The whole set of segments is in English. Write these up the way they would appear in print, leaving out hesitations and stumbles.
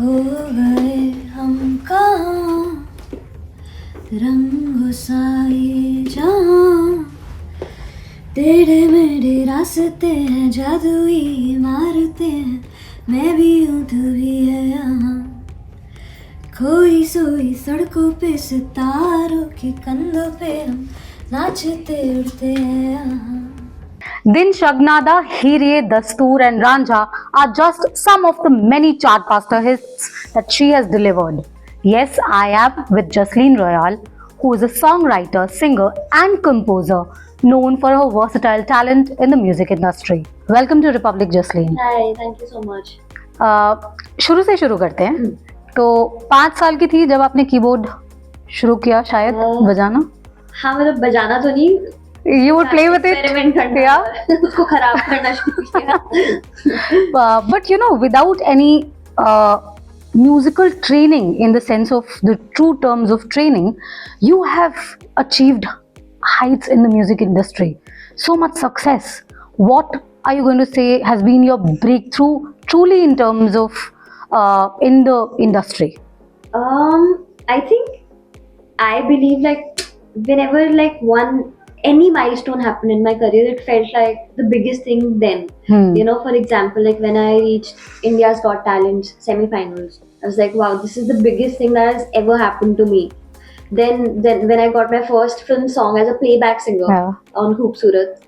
खो गए हम कहाँ रंगों सा ये जहाँ टेढ़े मेढ़े रास्ते हैं जादुई इमारतें हैं मैं भी हूँ तू भी है यहाँ खोई सोई सड़कों पे सितारों के कंधों पे हम नाचते उड़ते हैं यहाँ Din Shagnada, Heeriye, Dastoor and Ranjha are just some of the many chartbuster hits that she has delivered. Yes, I am with Jasleen Royal, who is a songwriter, singer and composer known for her versatile talent in the music industry. Welcome to Republic, Jasleen. Hi, thank you so much. शुरू से शुरू करते हैं. तो 5 साल की थी जब आपने कीबोर्ड शुरू किया शायद बजाना. हाँ मतलब बजाना तो नहीं. You would play with it. Experiment करना. Yeah. उसको खराब करना शुरू किया. But you know, without any musical training in the sense of the true terms of training, you have achieved heights in the music industry. So much success. What are you going to say has been your breakthrough truly in terms of in the industry? I think I believe like whenever like any milestone happened in my career, it felt like the biggest thing then. You know, for example, like when I reached India's Got Talent semi-finals, I was like, wow, this is the biggest thing that has ever happened to me. Then when I got my first film song as a playback singer on Khoobsurat,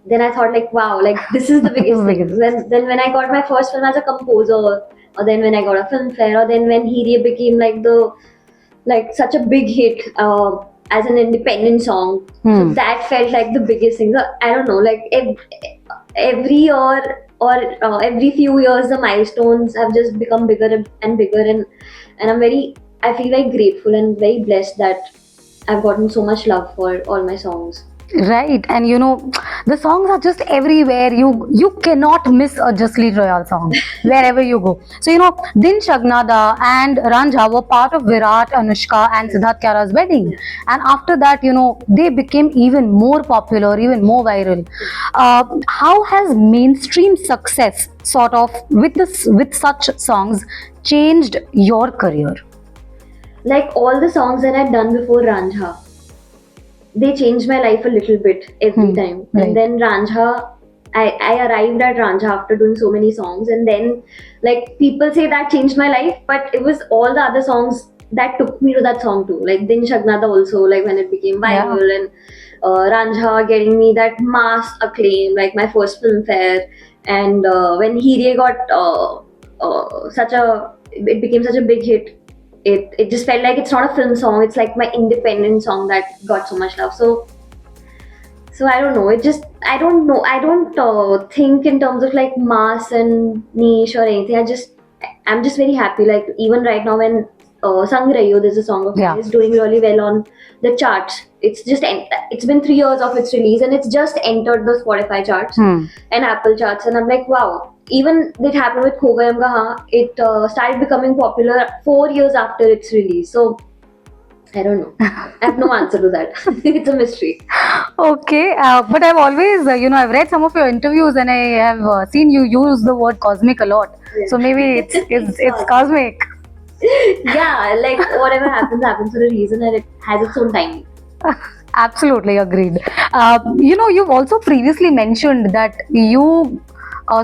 then I thought like, wow, like this is the biggest thing. Then when I got my first film as a composer, or then when I got a Filmfare, or then when Heeriye became like such a big hit as an independent song, so that felt like the biggest thing. So I don't know, like every year or every few years, the milestones have just become bigger and bigger, and I feel very grateful and very blessed that I've gotten so much love for all my songs. Right, and you know, the songs are just everywhere. You cannot miss a Jasleen Royal song wherever you go. So you know, Din Shagnada and Ranjha were part of Virat, Anushka and Siddharth Kyara's wedding, and after that, you know, they became even more popular, even more viral. How has mainstream success, sort of, with such songs, changed your career? Like all the songs that I'd done before Ranjha, they changed my life a little bit every time. Right. And then Ranjha, I arrived at Ranjha after doing so many songs, and then like people say that changed my life, but it was all the other songs that took me to that song too. Like Din Shagnada also, like when it became viral, and Ranjha getting me that mass acclaim, like my first Filmfare, and when Heeriye got it became such a big hit. It just felt like it's not a film song, it's like my independent song that got so much love. So I don't know, I don't think in terms of like mass and niche or anything. I'm just very happy. Like even right now when Sang Rahi Ho, there's a song of mine, is doing really well on the charts. It's been 3 years of its release and it's just entered the Spotify charts and Apple charts, and I'm like, wow. Even it happened with Kho Gaye Hum Kahan. It started becoming popular 4 years after its release. So I don't know. I have no answer to that. It's a mystery. Okay, but I've always, I've read some of your interviews and I have seen you use the word cosmic a lot. Yeah. So maybe it's cosmic. Yeah, like whatever happens for a reason, and it has its own timing. Absolutely agreed. You've also previously mentioned that you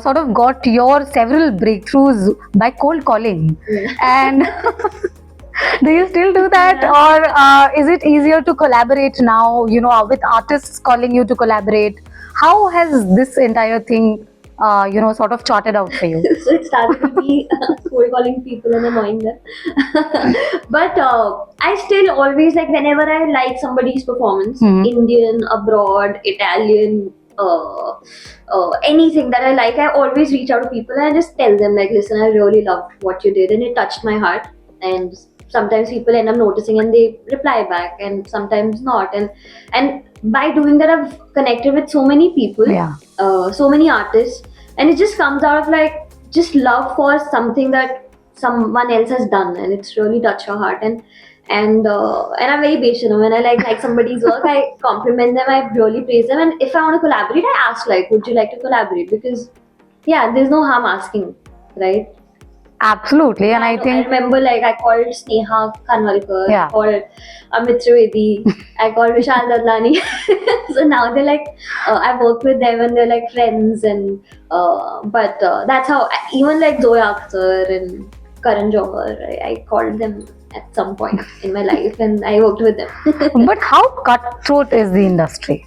sort of got your several breakthroughs by cold calling. And do you still do that, or is it easier to collaborate now, with artists calling you to collaborate? How has this entire thing sort of charted out for you? So it started with me cold calling people and annoying them. But I still always, like, whenever I like somebody's performance, Indian, abroad, Italian, anything that I like, I always reach out to people and I just tell them, like, listen, I really loved what you did and it touched my heart. And sometimes people end up noticing and they reply back, and sometimes not. And by doing that, I've connected with so many people, so many artists, and it just comes out of like just love for something that someone else has done, and it's really touched your heart. And I'm very patient. When I like somebody's work, I compliment them, I really praise them, and if I want to collaborate, I ask, like, would you like to collaborate? Because there's no harm asking, right? Absolutely, and I I think remember like I called Sneha Kanwalkar, Yeah. I called Amit Trivedi, I called Vishal Dadlani. So now they're like, I work with them and they're like friends, and but that's how even like Zoya Akhtar and Karan Johar, I called them at some point in my life and I worked with them. but how cutthroat is the industry?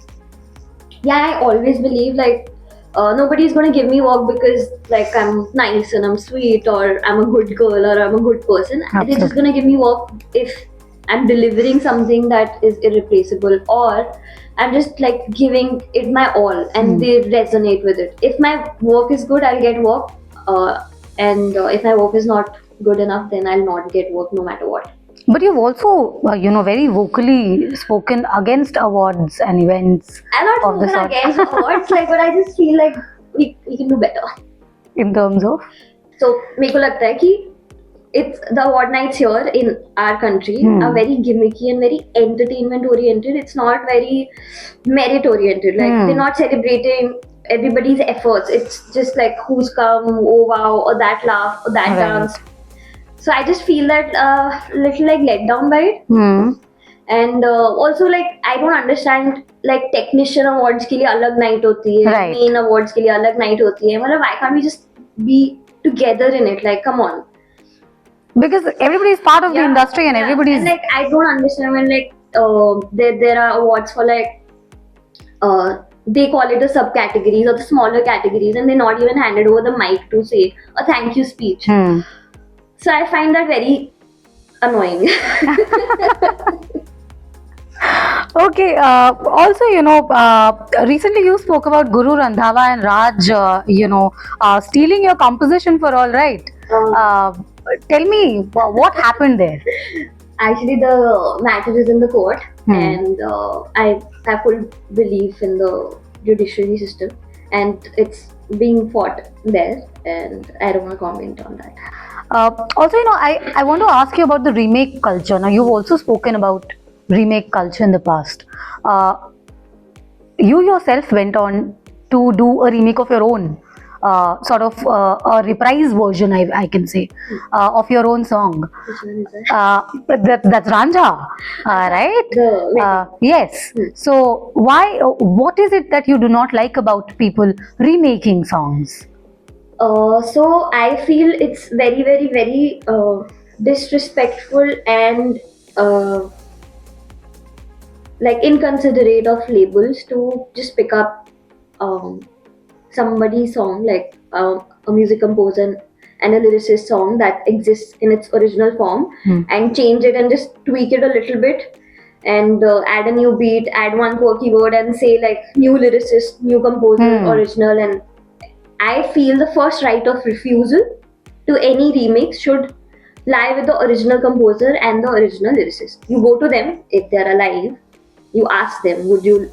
Yeah, I always believe like nobody's gonna give me work because like I'm nice and I'm sweet or I'm a good girl or I'm a good person. They're just Absolutely. gonna give me work if I'm delivering something that is irreplaceable, or I'm just like giving it my all and they resonate with it. If my work is good, I'll get work, and if my work is not good enough, then I'll not get work no matter what. But you've also, very vocally spoken against awards and events I'm not of the spoken sort. against awards, like, but I just feel like we can do better. In terms of? So मेरे को लगता है कि it's the award nights here in our country are very gimmicky and very entertainment oriented. It's not very merit oriented. Like they're not celebrating everybody's efforts. It's just like who's come, oh wow, or that laugh, or that Right. dance. So I just feel that little like let down by it. And also like I don't understand like technician awards के लिए अलग night होती है, Right. main awards के लिए अलग night होती है. मतलब why can't we just be together in it? Like come on. Because everybody is part of the industry and everybody is. And like I don't understand when like there are awards for like they call it the subcategories or the smaller categories, and they're not even handed over the mic to say a thank you speech. So I find that very annoying. Okay. Also, recently you spoke about Guru Randhawa and Raj, stealing your composition for All Right. Tell me what happened there. Actually, the matter is in the court, and I have full belief in the judiciary system, and it's being fought there, and I don't want to comment on that. Also, I want to ask you about the remake culture. Now, you've also spoken about remake culture in the past. You yourself went on to do a remake of your own, sort of a reprise version, I can say, of your own song. Which one is that? That's Ranja, right? Yes. So, what is it that you do not like about people remaking songs? So I feel it's very, very, very disrespectful and like inconsiderate of labels to just pick up somebody's song, like a music composer and a lyricist song that exists in its original form, and change it and just tweak it a little bit and add a new beat, add one quirky word and say like new lyricist, new composer, original. And I feel the first right of refusal to any remix should lie with the original composer and the original lyricist. You go to them if they're alive. You ask them, would you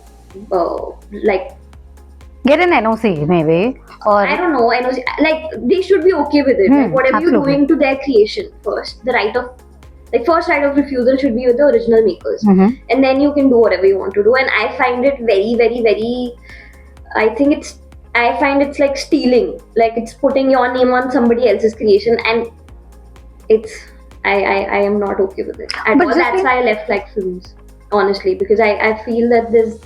like get an NOC maybe, or I don't know, NOC, like they should be okay with it. Like whatever absolutely. you're doing to their creation first, the right of first right of refusal should be with the original makers, and then you can do whatever you want to do. And I find it very, very, very. I find it's like stealing, like it's putting your name on somebody else's creation, and it's I am not okay with it at all. That's why I left like films, honestly, because I feel that there's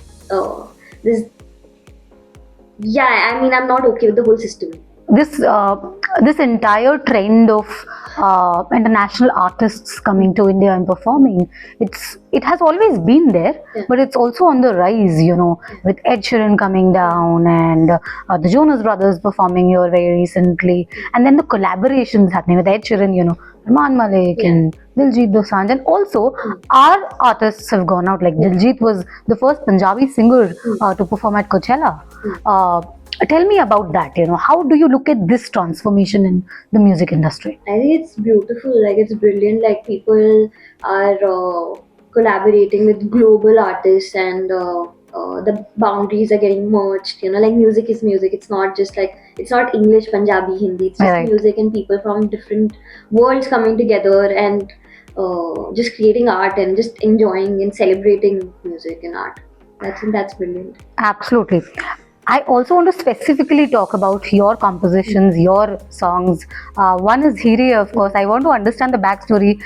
I mean I'm not okay with the whole system. This entire trend of international artists coming to India and performing, it has always been there, but it's also on the rise, with Ed Sheeran coming down and the Jonas Brothers performing here very recently, and then the collaborations happening with Ed Sheeran, Rahman Malik and Diljit Dosanjh, and also our artists have gone out, like Diljit was the first Punjabi singer to perform at Coachella. Tell me about that, how do you look at this transformation in the music industry? I think it's beautiful, like it's brilliant, like people are collaborating with global artists, and the boundaries are getting merged, like music is music. It's not just like, it's not English, Punjabi, Hindi, it's just music, and people from different worlds coming together and just creating art and just enjoying and celebrating music and art. That's brilliant. Absolutely. I also want to specifically talk about your compositions, your songs. One is Heeriye, of course. I want to understand the backstory.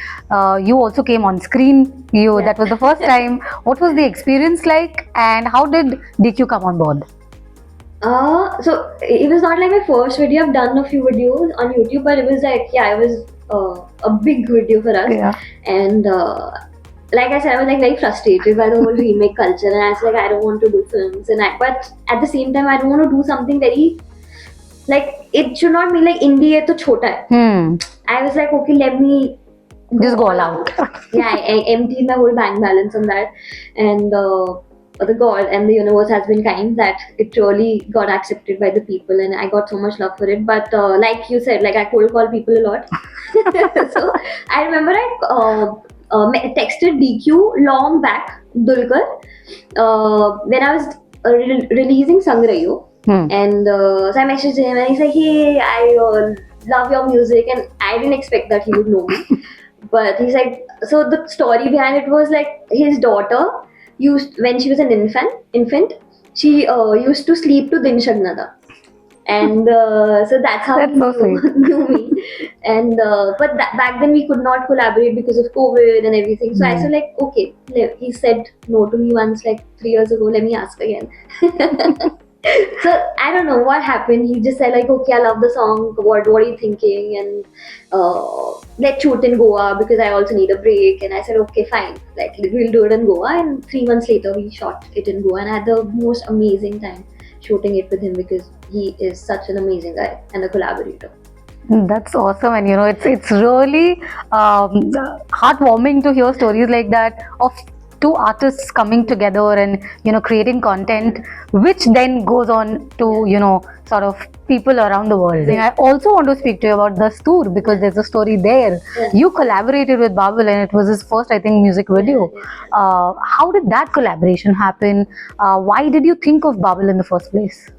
You also came on screen. That was the first time. What was the experience like, and how did DQ come on board? So it was not like my first video. I've done a few videos on YouTube, but it was like, it was a big video for us. Yeah. And like I said, I was like very frustrated by the whole remake culture, and I was like, I don't want to do films, but at the same time, I don't want to do something very, like, it should not be like indie hai to chota hai. I was like, okay, let me just go all out. I emptied my whole bank balance on that, and the God and the universe has been kind that it really got accepted by the people, and I got so much love for it. But like you said, like I cold call people a lot. So I remember I texted DQ long back, Dulkar, when I was releasing Sangrayo. And so I messaged him and he's like, hey, I love your music, and I didn't expect that he would know me. But he's like, so the story behind it was like his daughter when she was an infant, she used to sleep to Din Shagnada. And so that's how he knew me. And but back then we could not collaborate because of COVID and everything. So I said like, okay, he said no to me once like 3 years ago, let me ask again. So I don't know what happened. He just said like, okay, I love the song. What are you thinking? And let's shoot in Goa because I also need a break. And I said, okay, fine. Like we'll do it in Goa. And 3 months later, we shot it in Goa, and I had the most amazing time shooting it with him because he is such an amazing guy and a collaborator. That's awesome, and it's really heartwarming to hear stories like that of two artists coming together and creating content which then goes on to sort of people around the world. And I also want to speak to you about Dastoor because there's a story there. You collaborated with Babble and it was his first, I think, music video. How did that collaboration happen? Why did you think of Babble in the first place?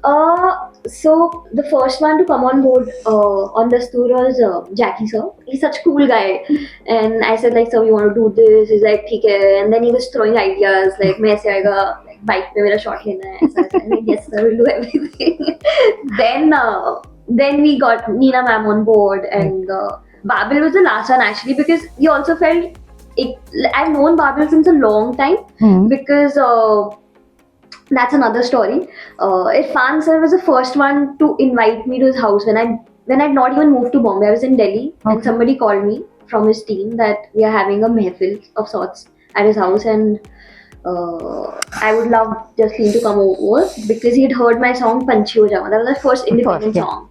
So the first one to come on board on Dastoor was Jackie sir. He's such a cool guy, and I said like, sir, we want to do this. He's like, ठीक है. And then he was throwing ideas like, मैं ऐसे आएगा, like bike पे मेरा shot लेना है. So I said like, yes sir, we'll do everything. Then we got Nina ma'am on board, and Babble was the last one actually because we also felt I've known Babble since a long time because. That's another story. Irfan sir was the first one to invite me to his house when I'd not even moved to Bombay. I was in Delhi, and somebody called me from his team that we are having a mehfil of sorts at his house, and I would love Jasleen to come over because he'd heard my song Panchi Ho Jawa. That was the first independent song.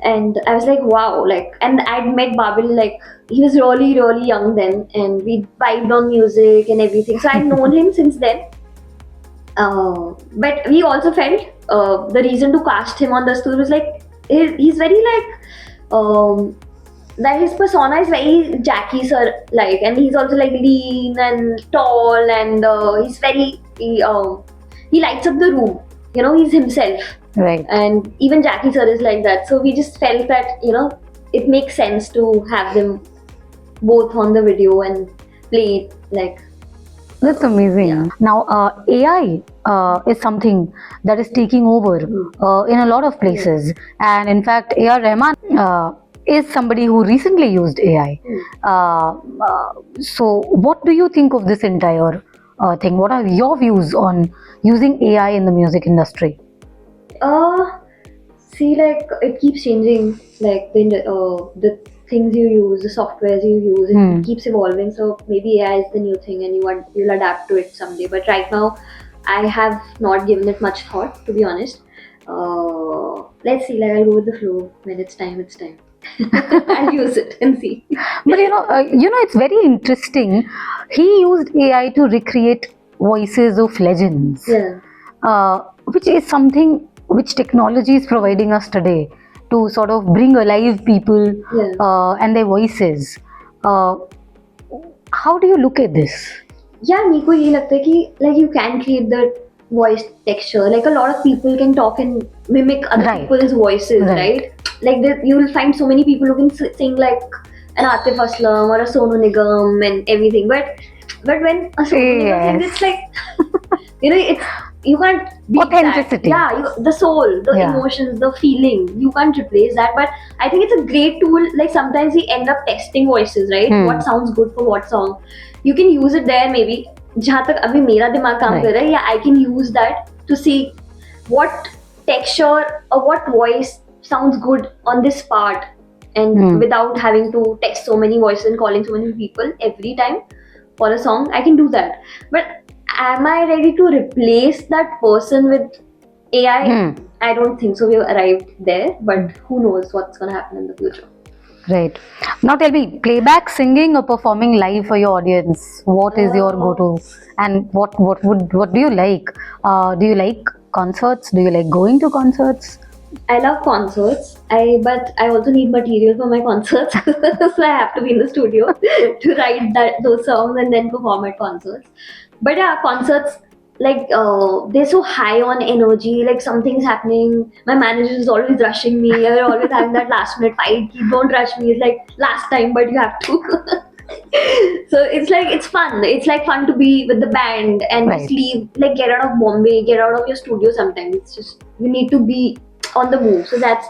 And I was like, wow, like, and I'd met Babble, like, he was really, really young then, and we vibed on music and everything. So I'd known him since then. But we also felt the reason to cast him on Dastoor was like he's very like that his persona is very Jackie sir like, and he's also like lean and tall, and he's very he lights up the room. He's himself. Right. And even Jackie sir is like that. So we just felt that it makes sense to have them both on the video and play it like. That's amazing. Yeah. Now, AI is something that is taking over in a lot of places. And in fact, A.R. Rahman is somebody who recently used AI. So what do you think of this entire thing? What are your views on using AI in the music industry? See, like, it keeps changing. Like, the things you use, the softwares you use, it keeps evolving. So maybe AI is the new thing, and you'll adapt to it someday. But right now, I have not given it much thought, to be honest. Let's see. Like, I'll go with the flow. When it's time, it's time. I'll use it and see. But it's very interesting. He used AI to recreate voices of legends. Yeah. Which is something which technology is providing us today, to sort of bring alive people and their voices. How do you look at this? Yeah, मेरे को ये लगता है कि like you can create the voice texture. Like a lot of people can talk and mimic other people's voices, right? Like you will find so many people who can sing like an Atif Aslam or a Sonu Nigam and everything. But when a Sonu Nigam sings, it's like you can't beat Authenticity. that. Yeah, the soul, the Yeah. emotions, the feeling, you can't replace that. But I think it's a great tool. Like sometimes we end up texting voices, right? What sounds good for what song, you can use it there maybe. जहाँ तक अभी मेरा दिमाग काम कर रहा है, yeah, I can use that to see what texture or what voice sounds good on this part, and without having to text so many voices and calling so many people every time for a song, I can do that. But am I ready to replace that person with AI? I don't think so. We've arrived there, but who knows what's going to happen in the future. Right. Now tell me, playback singing or performing live for your audience, what is your go-to, and what do you like? Do you like concerts? Do you like going to concerts? I love concerts, but I also need material for my concerts, so I have to be in the studio to write those songs and then perform at concerts. But yeah, concerts, like they're so high on energy, like something's happening. My manager is always rushing me. We're always having that last minute fight. Don't rush me. It's like last time, but you have to. So it's fun. It's like fun to be with the band and just leave, like get out of Bombay, get out of your studio sometimes. It's just you need to be on the move. So that's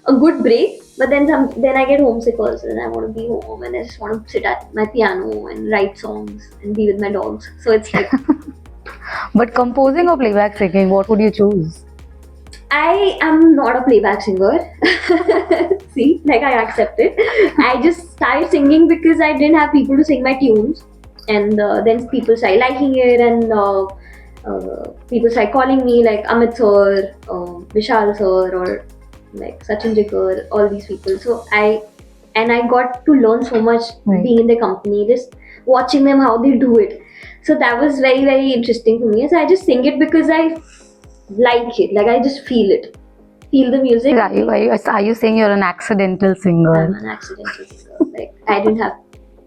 a good break. But then I get homesick also, and I want to be home and I just want to sit at my piano and write songs and be with my dogs. So it's like. But composing or playback singing, what would you choose? I am not a playback singer. See, like I accept it. I just started singing because I didn't have people to sing my tunes, and then people started liking it, and people started calling me like Amit sir, Vishal sir, or like Sachin Jigar, all these people. So I got to learn so much being in their company, just watching them how they do it. So that was very, very interesting for me. So I just sing it because I like it. Like I just feel it. Feel the music. Are you saying you're an accidental singer? I'm an accidental singer. Like I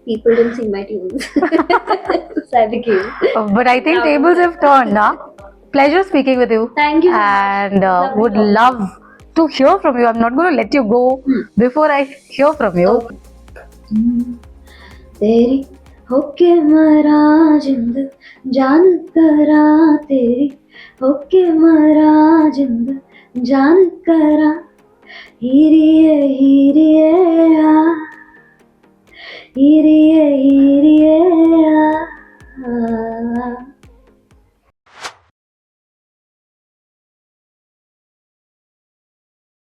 people didn't sing my tunes. So I became. But I think tables have turned, now. Pleasure speaking with you. Thank you so much. And would love to hear from you. I'm not going to let you go before I hear from you. तेरी होके मरा जिंद जान करा तेरी होके मरा जिंद जान करा हीरिये हीरिये आ हीरिये हीरिये